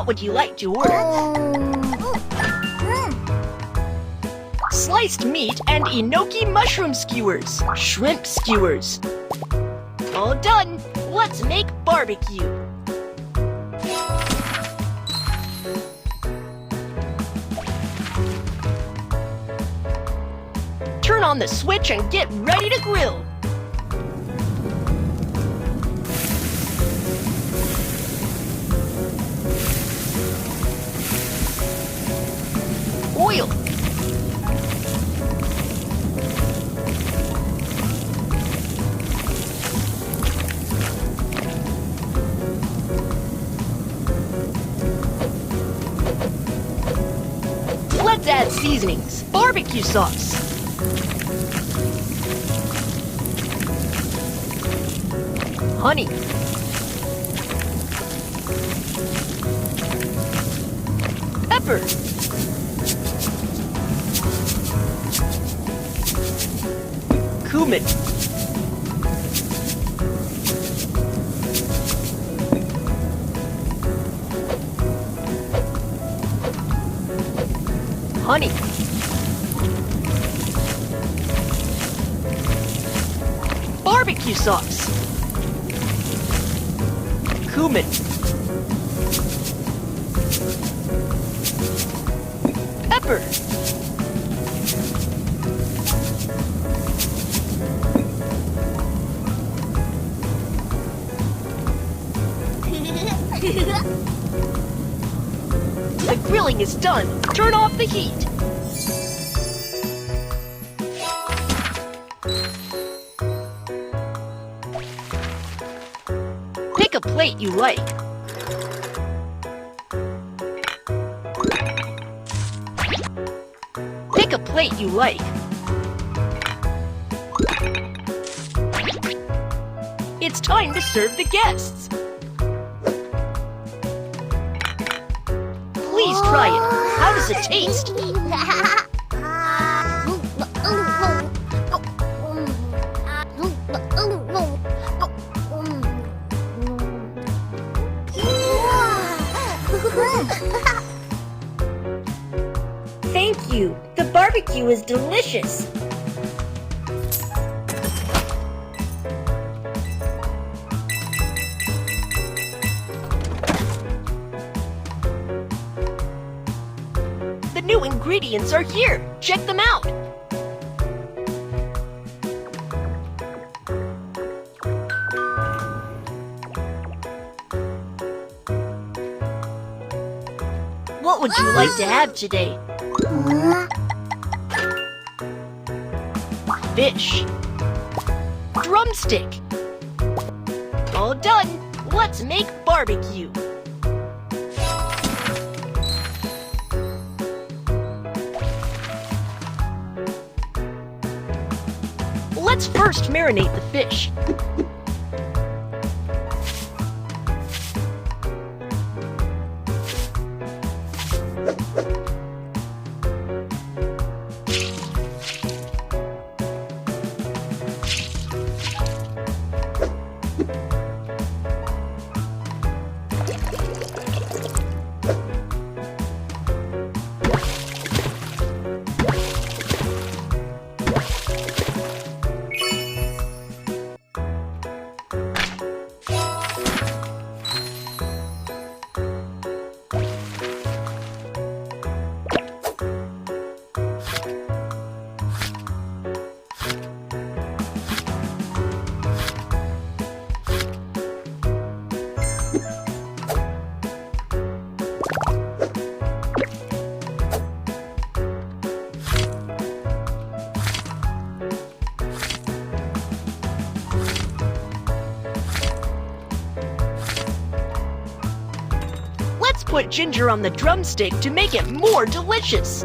would you like to order? Sliced meat and enoki mushroom skewers. Shrimp skewers. All done. Let's make barbecue. Turn on the switch and get ready to grill. Oil. Let's add seasonings. Barbecue sauce. Honey. Pepper. Cumin. Honey. Barbecue sauce. Cumin. Pepper. The grilling is done. Turn off the heat. Pick a plate you like. Pick a plate you like. It's time to serve the guests. Please try it. How does it taste? Thank you. The barbecue is delicious. The new ingredients are here. Check them out. What would you like to have today? Fish. Drumstick. All done. Let's make barbecue. Let's first marinate the fish. Let's put ginger on the drumstick to make it more delicious.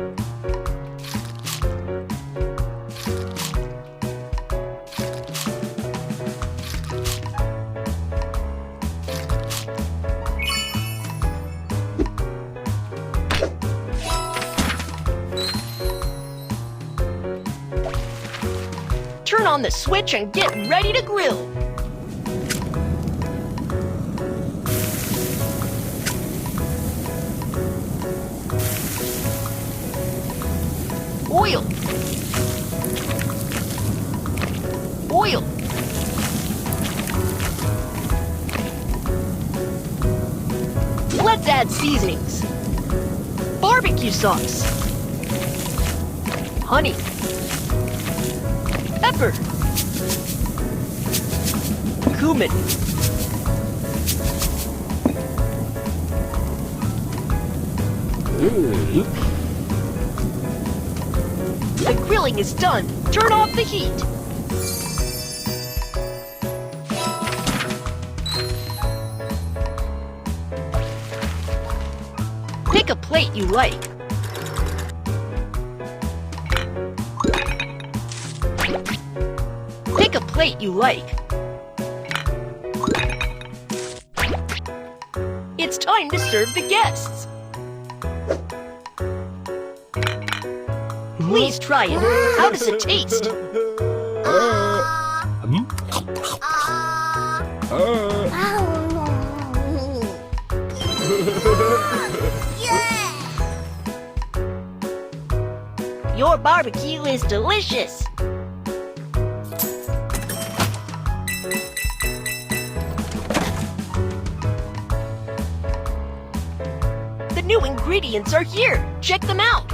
Turn on the switch and get ready to grill. add seasonings. Barbecue sauce. Honey. Pepper. Cumin. The grilling is done. Turn off the heat. Pick a plate you like. Pick a plate you like. It's time to serve the guests. Please try it. How does it taste? Your barbecue is delicious. The new ingredients are here. Check them out.